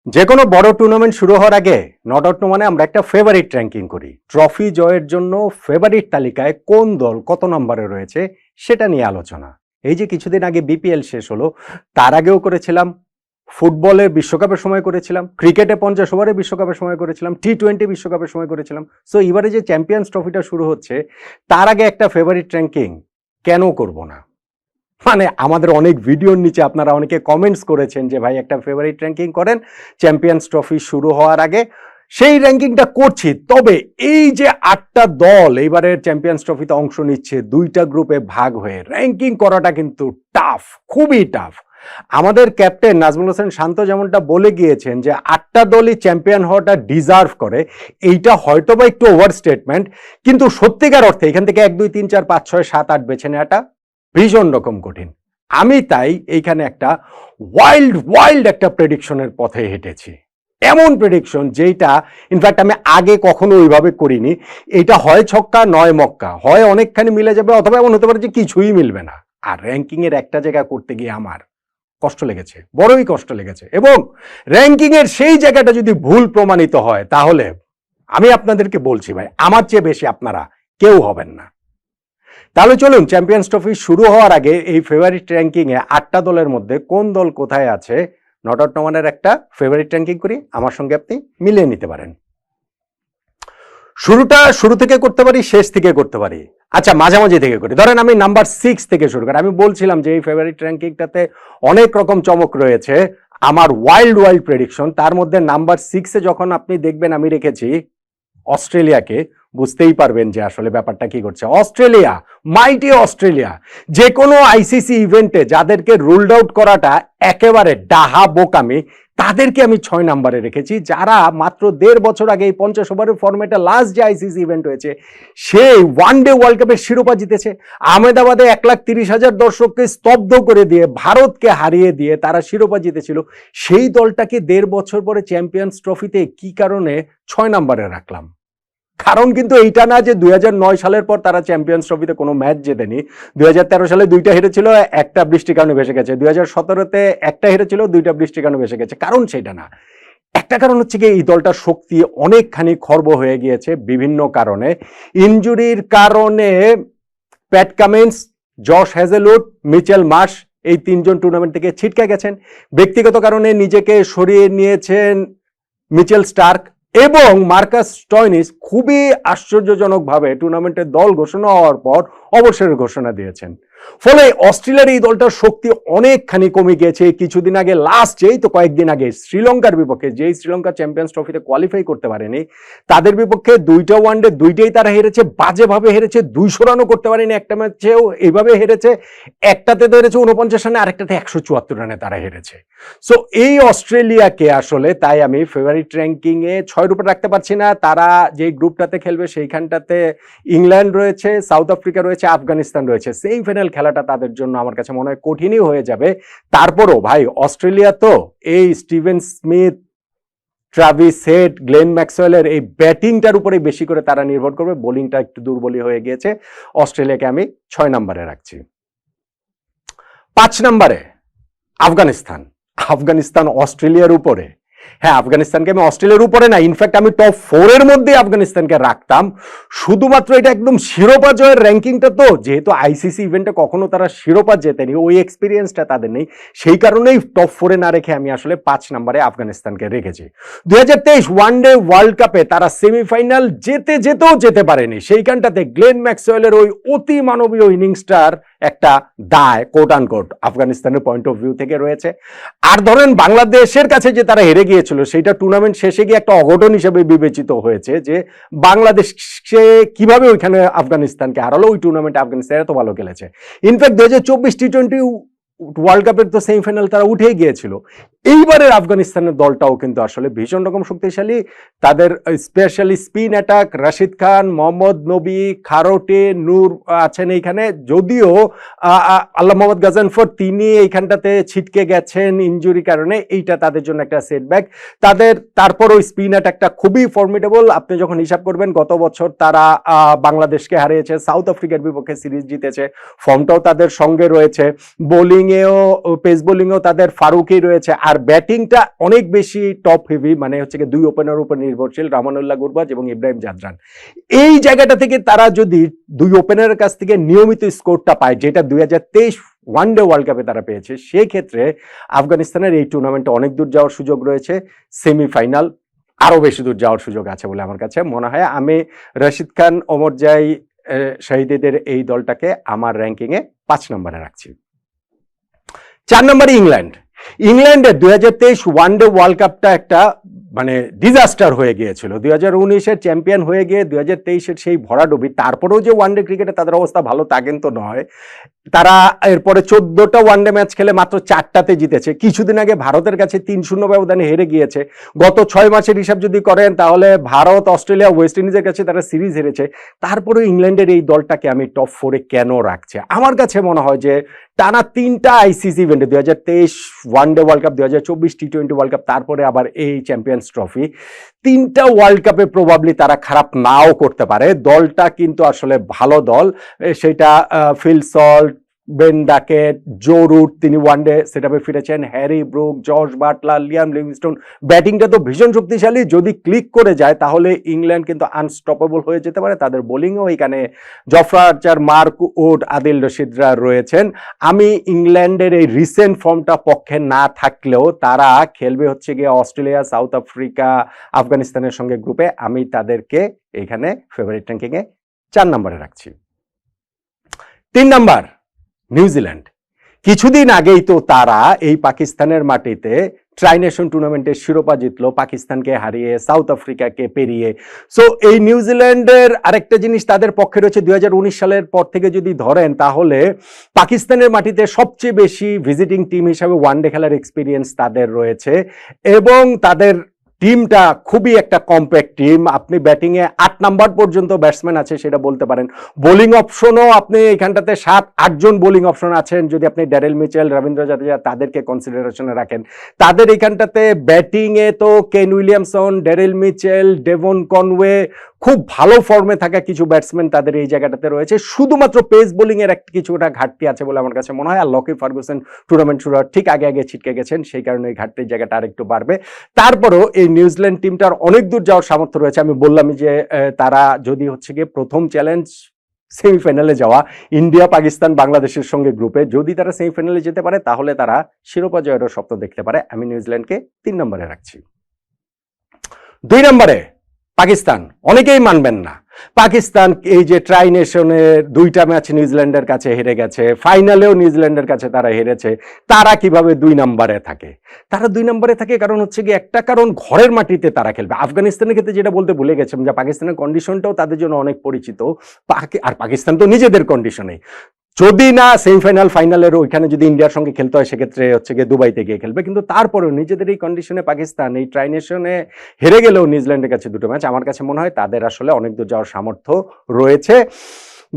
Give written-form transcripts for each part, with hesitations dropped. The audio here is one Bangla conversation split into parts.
যে কোনো বড় টুর্নামেন্ট শুরু হওয়ার আগে নট আউট মানে আমরা একটা ফেভারিট র্যাঙ্কিং করি। ট্রফি জয়ের জন্য ফেভারিট তালিকায় কোন দল কত নম্বরে রয়েছে সেটা নিয়ে আলোচনা। এই যে কিছুদিন আগে বিপিএল শেষ হলো, তার আগেও করেছিলাম, ফুটবলে বিশ্বকাপের সময় করেছিলাম, ক্রিকেটে 50 ওভারে বিশ্বকাপের সময় করেছিলাম, টি-20 বিশ্বকাপের সময় করেছিলাম। সো এবারে যে চ্যাম্পিয়ন্স ট্রফিটা শুরু হচ্ছে তার আগে একটা ফেভারিট র্যাঙ্কিং কেন করব না? মানে আমাদের অনেক ভিডিওর নিচে আপনারা অনেকে কমেন্টস করেছেন যে ভাই একটা ফেভারিট র্যাঙ্কিং করেন চ্যাম্পিয়ন্স ট্রফি শুরু হওয়ার আগে। সেই র্যাঙ্কিংটা করছি, তবে এই যে 8টা দল এইবারের চ্যাম্পিয়ন্স ট্রফিতে অংশ নিচ্ছে 2টা গ্রুপে ভাগ হয়ে, র্যাঙ্কিং করাটা কিন্তু টাফ, খুবই টাফ। আমাদের ক্যাপ্টেন নাজমুল হোসেন শান্ত যেমনটা বলে গিয়েছেন যে 8টা দলই চ্যাম্পিয়ন হওয়াটা ডিজার্ভ করে, এইটা হয়তো বা একটু ওভার স্টেটমেন্ট, কিন্তু সত্যিকার অর্থে এখান থেকে 1 2 3 4 5 6 7 8 বেছে নেওয়াটা ভীষণ রকম কঠিন। আমি তাই এইখানে একটা ওয়াইল্ড একটা প্রেডিকশনের পথে হেঁটেছি। এমন প্রেডিকশন যেটা ইনফ্যাক্ট আমি আগে কখনো ওইভাবে করিনি। এটা হয় ছক্কা নয় মক্কা, হয় অনেকখানি মিলে যাবে, অথবা এমন হতে পারে যে কিছুই মিলবে না। আর র্যাঙ্কিং এর একটা জায়গা করতে গিয়ে আমার কষ্ট লেগেছে, বড়ই কষ্ট লেগেছে, এবং র্যাঙ্কিং এর সেই জায়গাটা যদি ভুল প্রমাণিত হয় তাহলে আমি আপনাদেরকে বলছি ভাই, আমার চেয়ে বেশি আপনারা কেউ হবেন না। তাহলে চলুন চ্যাম্পিয়ন্স ট্রফি শুরু হওয়ার আগে এই ফেভারিট র্যাঙ্কিং এ 8টা দলের মধ্যে কোন দল কোথায় আছে নট আউট নমানের একটা ফেভারিট র্যাঙ্কিং করি, আমার সঙ্গে আপনি মিলিয়ে নিতে পারেন। শুরুটা শুরু থেকে করতে পারি, শেষ থেকে করতে পারি, আচ্ছা মাঝামাঝি থেকে করি। ধরেন আমি নাম্বার 6 থেকে শুরু করি। আমি বলছিলাম যে এই ফেভারিট র্যাঙ্কিংটাতে অনেক রকম চমক রয়েছে, আমার ওয়াইল্ড প্রেডিকশন। তার মধ্যে নাম্বার 6-এ যখন আপনি দেখবেন আমি রেখেছি অস্ট্রেলিয়াকে, বুঝতেই পারবেন যে আসলে ব্যাপারটা কি করছে। অস্ট্রেলিয়া, মাইটি অস্ট্রেলিয়া, যে কোনো আইসিসি ইভেন্টে যাদেরকে রুলড আউট করাটা একেবারে ডাহা বোকামি, তাদেরকে আমি 6 নম্বরে রেখেছি, যারা মাত্র 1.5 বছর আগে এই 50 ওভারের ফরম্যাটে লাস্ট যে আইসিসি ইভেন্ট হয়েছে সেই ওয়ানডে ওয়ার্ল্ড কাপের শিরোপা জিতেছে। আহমেদাবাদে 1,30,000 দর্শককে স্তব্ধ করে দিয়ে, ভারতকে হারিয়ে দিয়ে তারা শিরোপা জিতেছিল। সেই দলটাকে 1.5 বছর পরে চ্যাম্পিয়ন্স ট্রফিতে কি কারণে 6 নম্বরে রাখলাম? কারণ কিন্তু এইটা না যে 2009 সালের পর তারা চ্যাম্পিয়ন্স ট্রফিতে কোনো ম্যাচ জেতেনি। 2013 সালে 2টা হেরেছিল, একটা বৃষ্টির কারণে ভেসে গেছে। 2017-তে একটা হেরেছিল, 2টা বৃষ্টির কারণে ভেসে গেছে। কারণ সেটা না, একটা কারণ হচ্ছে কি এই দলটার শক্তি অনেকখানি খর্ব হয়ে গিয়েছে বিভিন্ন কারণে। ইনজুরির কারণে Pat Cummins, Josh Hazlewood, Mitchell Marsh এই 3 জন টুর্নামেন্ট থেকে ছিটকে গেছেন। ব্যক্তিগত কারণে নিজেকে সরিয়ে নিয়েছেন মিচেল স্টার্ক, এবং মার্কাস স্টয়নিস খুবই আশ্চর্যজনকভাবে টুর্নামেন্টের দল ঘোষণা হওয়ার পর অবসরের ঘোষণা দিয়েছেন। ফলে অস্ট্রেলিয়ার এই দলটার শক্তি অনেকখানি কমে গিয়েছে। কিছুদিন আগে লাস্ট এই তো কয়েকদিন আগে শ্রীলঙ্কার বিপক্ষে, যেই শ্রীলঙ্কা চ্যাম্পিয়ন্স ট্রফিতে কোয়ালিফাই করতে পারেনি, তাদের বিপক্ষে 2টা ওয়ানডে 2টাই তারা হেরেছে, বাজেভাবে হেরেছে, 200 রানও করতে পারেনি একটা ম্যাচেও, এইভাবে হেরেছে। একটাতে তো হেরেছে 49 রানে, আরেকটাতে 174 রানে তারা হেরেছে। সো এই অস্ট্রেলিয়াকে আসলে তাই আমি ফেভারিট র্যাঙ্কিং এ 6-এর উপর রাখতে পারছি না। তারা যে গ্রুপটাতে খেলবে সেইখানটাতে ইংল্যান্ড রয়েছে, সাউথ আফ্রিকা রয়েছে, আফগানিস্তান রয়েছে। সেমিফাইনাল খেলাটা তাদের জন্য আমার কাছে মনে হয় কঠিনই হয়ে যাবে। তারপরও ভাই অস্ট্রেলিয়া তো এই Steven Smith, Travis head, Glenn ম্যাক্সওয়েলের এই ব্যাটিংটার উপরে বেশি করে তারা নির্ভর করবে। বোলিংটা একটু দুর্বলই হয়ে গিয়েছে। অস্ট্রেলিয়াকে আমি 6 নম্বরে রাখছি। 5 নম্বরে আফগানিস্তান। আফগানিস্তান অস্ট্রেলিয়ার উপরে, হ্যাঁ আফগানিস্তানকে আমি অস্ট্রেলিয়ার উপরে না, ইনফ্যাক্ট আমি টপ 4 এর মধ্যে আফগানিস্তানকে রাখতাম। শুধুমাত্র এটা একদম শিরোপা জয়ের র্যাঙ্কিংটা তো, যেহেতু আইসিসি ইভেন্টে কখনো তারা শিরোপা জেতেনি, ওই এক্সপিরিয়েন্সটা তাদের নেই, সেই কারণেই টপ 4 এ না রেখে আমি আসলে 5 নম্বরে আফগানিস্তানকে রেখেছি। 2023 ওয়ানডে ওয়ার্ল্ড কাপে তারা সেমিফাইনাল যেতে পারেনি। সেইখানটাতে গ্লেন ম্যাক্সওয়েলের ওই অতি মানবীয় ইনিংসটার একটা দায় কোট আনকোট আফগানিস্তানের পয়েন্ট অফ ভিউ থেকে রয়েছে। আর ধরেন বাংলাদেশের কাছে যে তারা হেরে গিয়েছিল, সেইটা টুর্নামেন্ট শেষে গিয়ে একটা অঘটন হিসেবে বিবেচিত হয়েছে যে বাংলাদেশে কিভাবে ওইখানে আফগানিস্তানকে হারালো। ওই টুর্নামেন্টে আফগানিস্তান এত ভালো খেলেছে। ইনফ্যাক্ট 2024 টি-20 ওয়ার্ল্ড কাপের তো সেমিফাইনাল তারা উঠেই গিয়েছিল। এইবারের আফগানিস্তানের দলটাও কিন্তু আসলে ভীষণ রকম শক্তিশালী। তাদের specially spin attack, Rashid Khan, Mohammad নবী, খারোটে, নূর আছেন এইখানে। যদিও আল্লাহ মোহাম্মদ গাজানফর তিনি এইখানটাতে ছিটকে গেছেন ইনজুরি কারণে, এইটা তাদের জন্য একটা সেটব্যাক। তাদের তারপরও স্পিন অ্যাটাকটা খুবই ফর্মিডেবল। আপনি যখন হিসাব করবেন গত বছর তারা বাংলাদেশকে হারিয়েছে, সাউথ আফ্রিকার বিপক্ষে সিরিজ জিতেছে, ফর্মটাও তাদের সঙ্গে রয়েছে। বোলিংয়েও, পেস বোলিংয়েও তাদের ফারুকি রয়েছে, আর ব্যাটিংটা অনেক বেশি টপ হেভি, মানে হচ্ছে কি দুই ওপেনার উপর নির্ভরশীল, রামানুল্লাহ গুরবাজ এবং ইব্রাহিম জাদরান। এই জায়গাটা থেকে তারা যদি দুই ওপেনারের কাছ থেকে নিয়মিত স্কোরটা পায়, যেটা 2023 ওয়ানডে ওয়ার্ল্ড কাপে তারা পেয়েছে, সেক্ষেত্রে আফগানিস্তানের এই টুর্নামেন্টে অনেক দূর যাওয়ার সুযোগ রয়েছে, সেমিফাইনাল আরো বেশি দূর যাওয়ার সুযোগ আছে বলে আমার কাছে মনে হয়। আমি রশিদ খান, ওমরজাই, শহীদদের এই দলটাকে আমার র্যাঙ্কিং এ 5 নম্বরে রাখছি। 4 নম্বরে ইংল্যান্ডের 2023 ওয়ানডে ওয়ার্ল্ড কাপটা একটা মানে ডিজাস্টার হয়ে গিয়েছিল। 2019-এর চ্যাম্পিয়ন হয়ে গিয়ে 2023-এর সেই ভরাডুবি, তারপরেও যে ওয়ানডে ক্রিকেটে তাদের অবস্থা ভালো তা কিন্তু নয়। তারা এরপরে 14টা ওয়ানডে ম্যাচ খেলে মাত্র 4টাতে জিতেছে। কিছুদিন আগে ভারতের কাছে 3-0 ব্যবধানে হেরে গিয়েছে। গত 6 মাসের হিসাব যদি করেন তাহলে ভারত, অস্ট্রেলিয়া, ওয়েস্ট ইন্ডিজের কাছে তারা সিরিজ হেরেছে। তারপরেও ইংল্যান্ডের এই দলটাকে আমি টপ 4-এ কেন রাখছে? আমার কাছে মনে হয় যে টানা 3টা আইসিসি ইভেন্টে, 2023 ওয়ানডে ওয়ার্ল্ড কাপ, 2024 টি-20 ওয়ার্ল্ড কাপ, তারপরে আবার এই চ্যাম্পিয়ন্স ট্রফি, 3টা ওয়ার্ল্ড কাপে প্রবাবলি তারা খারাপ নাও করতে পারে। দলটা কিন্তু আসলে ভালো দল, সেটা Phil Salt, Ben Duckett, Joe Root, তিনি ওয়ানডে সেটআপে ফিরেছেন, Harry Brook, George Buttler, Liam Livingstone. ব্যাটিংটা তো ভীষণ শক্তিশালী, যদি ক্লিক করে যায় তাহলে ইংল্যান্ড কিন্তু আনস্টপেবল হয়ে যেতে পারে। তাদের বোলিংও এখানে Jofra Archer, Mark Wood, Adil রশিদরা রয়েছেন। আমি ইংল্যান্ডের এই রিসেন্ট ফর্মটা পক্ষে না থাকলেও তারা খেলবে হচ্ছে গিয়ে অস্ট্রেলিয়া, সাউথ আফ্রিকা, আফগানিস্তানের সঙ্গে গ্রুপে। আমি তাদেরকে এখানে ফেভারিট র্যাঙ্কিং এ 4 নম্বরে রাখছি। 3 নম্বর নিউজিল্যান্ড। কিছুদিন আগেই তো তারা এই পাকিস্তানের মাটিতে ট্রাই নেশন টুর্নামেন্টের শিরোপা জিতলো, পাকিস্তানকে হারিয়ে, সাউথ আফ্রিকাকে পেরিয়ে। সো এই নিউজিল্যান্ডের আরেকটা জিনিস তাদের পক্ষে রয়েছে, 2019 সালের পর থেকে যদি ধরেন তাহলে পাকিস্তানের মাটিতে সবচেয়ে বেশি ভিজিটিং টিম হিসাবে ওয়ানডে খেলার এক্সপিরিয়েন্স তাদের রয়েছে এবং তাদের টিমটা খুবই একটা কম্প্যাক্ট টিম। আপনি ব্যাটিংয়ে 8 নাম্বার পর্যন্ত ব্যাটসম্যান আছে সেটা বলতে পারেন। বোলিং অপশনও আপনি এখানটাতে 7-8 জন বোলিং অপশন আছেন, যদি আপনি ড্যারেল মিচেল, রবীন্দ্র জাদেজা তাদেরকে কনসিডারেশনে রাখেন। তাদের এখানটাতে ব্যাটিংয়ে তো Kane Williamson, Daryl Mitchell, Devon Conway, খুব ভালো ফর্মে থাকা কিছু ব্যাটসম্যান তাদের এই জায়গাটাতে রয়েছে। শুধুমাত্র পেস বোলিং এর একটা কিছুটা ঘাটতি আছে বলে আমার কাছে মনে হয়। আর লকি ফার্গুসন টুর্নামেন্ট শুরু হওয়ার ঠিক আগে ছিটকে গেছেন, সেই কারণে এই ঘাটতির জায়গাটা আরেকটু বাড়বে। তারপরেও এই নিউজিল্যান্ড টিমটার অনেক দূর যাওয়ার সামর্থ্য রয়েছে। আমি বললামই যে তারা যদি হচ্ছে গিয়ে প্রথম চ্যালেঞ্জ সেমিফাইনালে যাওয়া, ইন্ডিয়া, পাকিস্তান, বাংলাদেশের সঙ্গে গ্রুপে, যদি তারা সেমিফাইনালে যেতে পারে তাহলে তারা শিরোপা জয়েরও স্বপ্ন দেখতে পারে। আমি নিউজিল্যান্ডকে 3 নম্বরে রাখছি। 2 নম্বরে পাকিস্তান। অনেকেই মানবেন না, পাকিস্তান এই যে ট্রাই নেশনের 2টা ম্যাচ নিউজিল্যান্ডের কাছে হেরে গেছে, ফাইনালেও নিউজিল্যান্ডের কাছে তারা হেরেছে, তারা কিভাবে 2 নম্বরে থাকে? তারা 2 নম্বরে থাকে কারণ হচ্ছে কি, একটা কারণ ঘরের মাটিতে তারা খেলবে। আফগানিস্তানের ক্ষেত্রে যেটা বলতে ভুলে গেছিলাম যে পাকিস্তানের কন্ডিশনটাও তাদের জন্য অনেক পরিচিত, আর পাকিস্তান তো নিজেদের কন্ডিশনে, যদি না সেমিফাইনাল ফাইনালের ওইখানে যদি ইন্ডিয়ার সঙ্গে খেলতে হয় সেক্ষেত্রে হচ্ছে গিয়ে দুবাইতে গিয়ে খেলবে। কিন্তু তারপরেও নিজেদের এই কন্ডিশনে পাকিস্তান এই ট্রাই নেশনে হেরে গেলেও নিউজিল্যান্ডের কাছে 2টো ম্যাচ, আমার কাছে মনে হয় তাদের আসলে অনেক দূর যাওয়ার সামর্থ্য রয়েছে।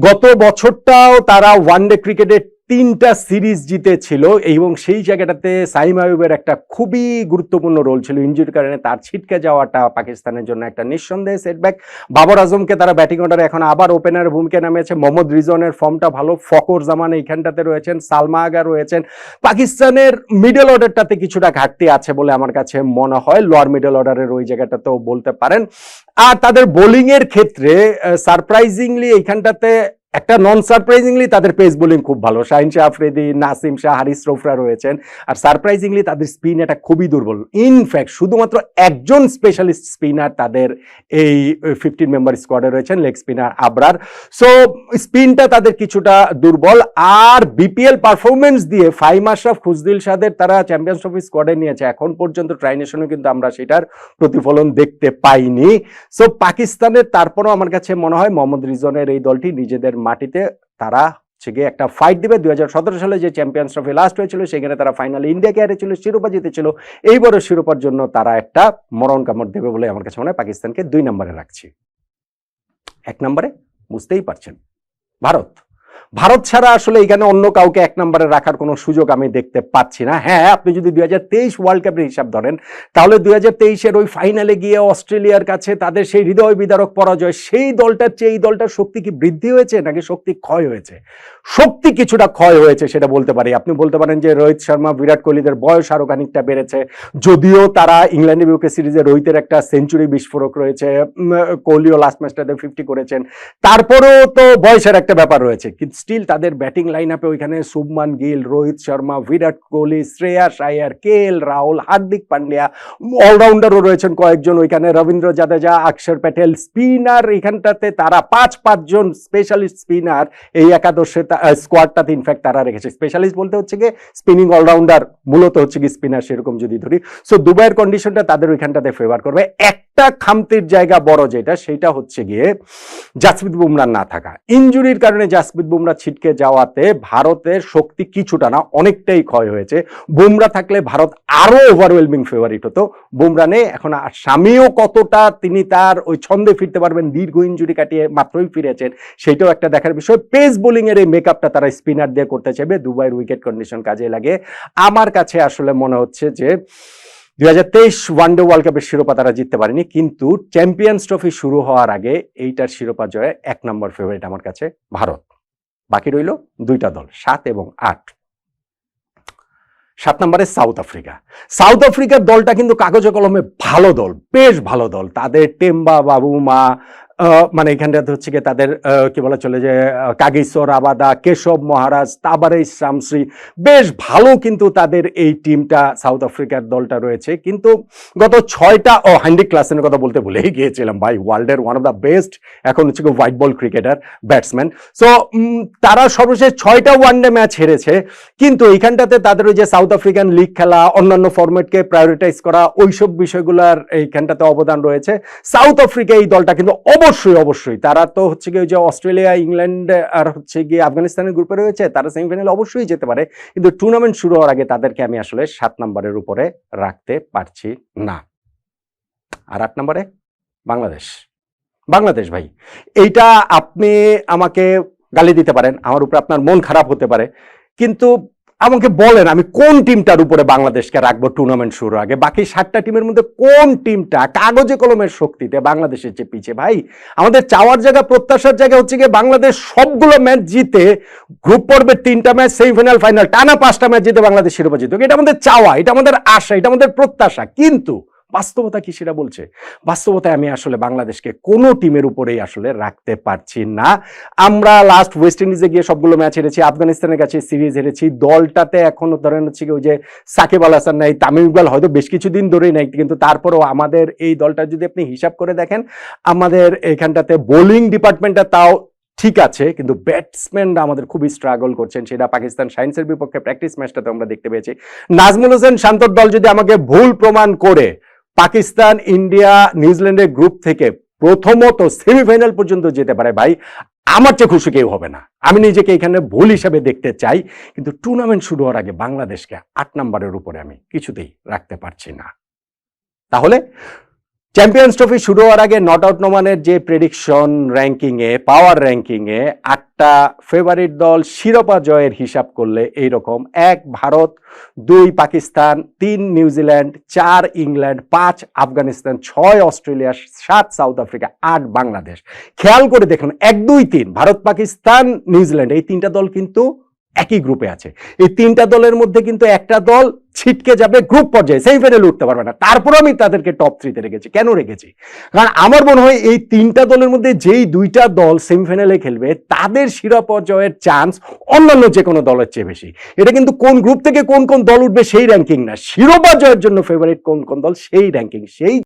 গত বছরটাও তারা ওয়ানডে ক্রিকেটে 3টা সিরিজ জিতেছিল এবং সেই জায়গাটাতে সাইম আইয়ুবের একটা খুবই গুরুত্বপূর্ণ রোল ছিল। ইনজুরির কারণে তার ছিটকে যাওয়াটা পাকিস্তানের জন্য একটা নিঃসন্দেহে সেটব্যাক। বাবর আজমকে তারা ব্যাটিং অর্ডারে এখন আবার ওপেনার ভূমিকায় নামিয়েছে। মোহাম্মদ রিজওয়ানের ফর্মটা ভালো, ফকর জামান এইখানটাতে রয়েছেন, সালমা আগা রয়েছেন। পাকিস্তানের মিডল অর্ডারটাতে কিছুটা ঘাটতি আছে বলে আমার কাছে মনে হয়, লোয়ার মিডল অর্ডারের ওই জায়গাটাতেও বলতে পারেন। আর তাদের বোলিং এর ক্ষেত্রে সারপ্রাইজিংলি এইখানটাতে একটা নন সারপ্রাইজিংলি তাদের পেস বোলিং খুব ভালো, শাহিন শাহ আফ্রিদি, নাসিম শাহ, হারিস রফরা রয়েছেন। আর সারপ্রাইজিংলি তাদের স্পিন এটা খুবই দুর্বল। ইনফ্যাক্ট শুধুমাত্র একজন স্পেশালিস্ট স্পিনার তাদের এই 15 মেম্বার স্কোয়াডে রয়েছেন, লেগ স্পিনার আবরার। সো স্পিনটা তাদের কিছুটা দুর্বল। আর বিপিএল পারফরমেন্স দিয়ে ফাহিম আশরাফ, খুশদিল সাদের তারা চ্যাম্পিয়ন্স ট্রফি স্কোয়াডে নিয়েছে, এখন পর্যন্ত ট্রাই নেশনে কিন্তু আমরা সেটার প্রতিফলন দেখতে পাইনি। সো পাকিস্তানের তারপরও আমার কাছে মনে হয় মোহাম্মদ রিজওয়ানের এই দলটি নিজেদের মাটিতে তারা একটা ফাইট দিবে। 2017 সালে যে চ্যাম্পিয়ন্স ট্রফি লাস্ট হয়েছিল সেখানে তারা ফাইনালে ইন্ডিয়াকে হারিয়েছিল, শিরোপা জিতেছিল। এইবারও শিরোপার জন্য তারা একটা মরণ কামড় দেবে বলে আমার কাছে মনে হয়। পাকিস্তানকে 2 নম্বরে রাখছি। 1 নম্বরে বুঝতেই পারছেন ভারত। ভারত ছাড়া আসলে এখানে অন্য কাউকে এক নম্বরে রাখার কোনো সুযোগ আমি দেখতে পাচ্ছি না। হ্যাঁ, আপনি যদি 2023 ওয়ার্ল্ড কাপের হিসাব ধরেন, তাহলে 2023-এর ওই ফাইনালে গিয়ে অস্ট্রেলিয়ার কাছে তাদের সেই হৃদয় বিদারক পরাজয়, সেই দলটার চেয়ে এই দলটার শক্তি কি বৃদ্ধি হয়েছে নাকি শক্তি ক্ষয় হয়েছে? শক্তি কিছুটা ক্ষয় হয়েছে সেটা বলতে পারি। আপনি বলতে পারেন যে রোহিত শর্মা, বিরাট কোহলিদের বয়স আরো খানিকটা বেড়েছে, যদিও তারা ইংল্যান্ডের বিপক্ষে সিরিজে রোহিতের একটা সেঞ্চুরি বিস্ফোরক রয়েছে, কোহলিও লাস্ট ম্যাচটাতে 50 করেছেন, তারপরেও তো বয়সের একটা ব্যাপার রয়েছে, কিন্তু স্টিল তাদের ব্যাটিং লাইন আপে ওইখানে শুভমান গিল, রোহিত শর্মা, বিরাট কোহলি, শ্রেয়াস আয়ার, KL রাহুল, হার্দিক পান্ডিয়া, অলরাউন্ডারও রয়েছেন কয়েকজন ওইখানে, রবীন্দ্র জাদেজা, অক্ষর প্যাটেল, স্পিনার এখানটাতে তারা পাঁচজন স্পেশালিস্ট স্পিনার এই একাদশে স্কোয়াডটাতে ইনফ্যাক্ট তারা রেখেছে। স্পেশালিস্ট বলতে হচ্ছে গিয়ে স্পিনিং অলরাউন্ডার, মূলত হচ্ছে কি স্পিনার সেরকম যদি ধরি। সো দুবাইয়ের কন্ডিশনটা তাদের ওইখানটাতে ফেভার করবে। একটা খামতির জায়গা বড় যেটা, সেটা হচ্ছে গিয়ে জাসপ্রীত বুমরাহ না থাকা। ইনজুরির কারণে জাসপ্রীত বুমরাহ ছিটকে যাওয়াতে ভারতের শক্তি কিছুটা না অনেকটাই ক্ষয় হয়েছে। বুমরাহ থাকলে ভারত আরো ওভারওয়েলমিং ফেভারিট হতো। বুমরাহ নেই এখন, স্বামীও কতটা তিনি তার ওই ছন্দে ফিরতে পারবেন, দীর্ঘ ইনজুরি কাটিয়ে মাত্রই ফিরেছেন, সেটাও একটা দেখার বিষয়। পেস বোলিং এর এই মেকআপটা তারা স্পিনার দিয়ে করতে চাইবে, দুবাইয়ের উইকেট কন্ডিশন কাজে লাগে। আমার কাছে আসলে মনে হচ্ছে যে 2023 ওয়ানডে ওয়ার্ল্ড কাপের শিরোপা তারা জিততে পারেনি, কিন্তু চ্যাম্পিয়ন্স ট্রফি শুরু হওয়ার আগে এইটার শিরোপা জয়ে 1 নম্বর ফেভারিট আমার কাছে ভারত। বাকি রইল দুইটা দল, 7 এবং 8। 7 নম্বরে সাউথ আফ্রিকা। সাউথ আফ্রিকার দলটা কিন্তু কাগজে কলমে ভালো দল, বেশ ভালো দল। তাদের টেম্বা বাবুমা, মানে এখানটাতে হচ্ছে গিয়ে তাদের কি বলা চলে যে কাগিসো রাবাদা, কেশব মহারাজ, তাবারে শামশ্রী, বেশ ভালো কিন্তু তাদের এই টিমটা, সাউথ আফ্রিকার দলটা রয়েছে। কিন্তু গত 6টা হ্যান্ডি ক্লাসের কথা বলতে ভুলেই গিয়েছিলাম ভাই, ওয়ার্ল্ডের ওয়ান অফ দ্য বেস্ট এখন হচ্ছে গিয়ে white ball cricketer, batsman. So তারা সর্বশেষ 6টা ওয়ানডে ম্যাচ হেরেছে, কিন্তু এইখানটাতে তাদের ওই যে সাউথ আফ্রিকান লিগ খেলা, অন্যান্য ফরম্যাটকে প্রায়োরিটাইজ করা, ওইসব বিষয়গুলোর এইখানটাতে অবদান রয়েছে। সাউথ আফ্রিকা এই দলটা কিন্তু অবশ্যই তারা তো হচ্ছে গিয়ে যে অস্ট্রেলিয়া, ইংল্যান্ড আর হচ্ছে গিয়ে আফগানিস্তানের গ্রুপে রয়েছে, তারা সেমিফাইনালে অবশ্যই যেতে পারে, কিন্তু টুর্নামেন্ট শুরু হওয়ার আগে তাদেরকে আমি আসলে 7 নম্বরের উপরে রাখতে পারছি না। আর 8 নম্বরে বাংলাদেশ ভাই, এইটা আপনি আমাকে গালি দিতে পারেন, আমার উপরে আপনার মন খারাপ হতে পারে, কিন্তু আমাকে বলেন আমি কোন টিমটার উপরে বাংলাদেশকে রাখবো টুর্নামেন্ট শুরুর আগে? বাকি 7টা টিমের মধ্যে কোন টিমটা কাগজে কলমের শক্তিতে বাংলাদেশের চেয়ে পিছিয়ে? ভাই, আমাদের চাওয়ার জায়গা, প্রত্যাশার জায়গা হচ্ছে গিয়ে বাংলাদেশ সবগুলো ম্যাচ জিতে গ্রুপ পর্বের 3টা ম্যাচ, সেমিফাইনাল, ফাইনাল, টানা 5টা ম্যাচ জিতে বাংলাদেশ শিরোপা জিতুক। এটা আমাদের চাওয়া, এটা আমাদের আশা, এটা আমাদের প্রত্যাশা। কিন্তু বাস্তবতা কি সেটা বলছে? বাস্তবতায় আমি আসলে বাংলাদেশকে কোনো টিমের উপরেই আসলে রাখতে পারছি না। আমরা লাস্ট ওয়েস্ট ইন্ডিজে গিয়ে সবগুলো ম্যাচ হেরেছি, আফগানিস্তানের কাছে সিরিজ হেরেছি, দলটাতে এখনো ধরেন হচ্ছে ওই যে সাকিব আল হাসান নাই, তামিম ইকবাল হয়তো বেশ কিছুদিন ধরেই নাই, কিন্তু তারপরেও আমাদের এই দলটা যদি আপনি হিসাব করে দেখেন, আমাদের এখানটাতে বোলিং ডিপার্টমেন্টটা তাও ঠিক আছে, কিন্তু ব্যাটসম্যানরা আমাদের খুবই স্ট্রাগল করছেন। সেটা পাকিস্তান শাইন্সের বিপক্ষে প্র্যাকটিস ম্যাচটাতে আমরা দেখতে পেয়েছি। নাজমুল হোসেন শান্তর দল যদি আমাকে ভুল প্রমাণ করে পাকিস্তান, ইন্ডিয়া, নিউজিল্যান্ডের গ্রুপ থেকে প্রথমত সেমিফাইনাল পর্যন্ত যেতে পারে, ভাই আমার চেয়ে খুশি কেউ হবে না। আমি নিজেকে এখানে ভুল হিসাবে দেখতে চাই, কিন্তু টুর্নামেন্ট শুরু হওয়ার আগে বাংলাদেশকে 8 নম্বরের উপরে আমি কিছুতেই রাখতে পারছি না। তাহলে চ্যাম্পিয়ন্স ট্রফি শুরু হওয়ার আগে নট আউট নোমানের যে প্রেডিকশন র্যাঙ্কিংয়ে, পাওয়ার র্যাঙ্কিংয়ে 8টা ফেভারিট দল শিরোপা জয়ের হিসাব করলে এইরকম: 1 Bharat, 2 Pakistan, 3 New Zealand, 4 England, 5 Afghanistan, 6 Australia, 7 south Africa, 8 Bangladesh. খেয়াল করে দেখুন 1, 2, 3 ভারত, পাকিস্তান, নিউজিল্যান্ড, এই 3টা দল কিন্তু একই গ্রুপে আছে। এই 3টা দলের মধ্যে কিন্তু একটা দল ছিটকে যাবে গ্রুপ পর্যায়ে, সেমিফাইনালে উঠতে পারবে না। তারপর আমি তাদেরকে টপ 3-তে রেখেছি। কেন রেখেছি? কারণ আমার মনে হয় এই 3টা দলের মধ্যে যেই 2টা দল সেমিফাইনালে খেলবে, তাদের শিরোপা জয়ের চান্স অন্যান্য যে কোনো দলের চেয়ে বেশি। এটা কিন্তু কোন গ্রুপ থেকে কোন কোন দল উঠবে সেই র্যাঙ্কিং না, শিরোপা জয়ের জন্য ফেভারিট কোন কোন দল সেই র্যাঙ্কিং। সেই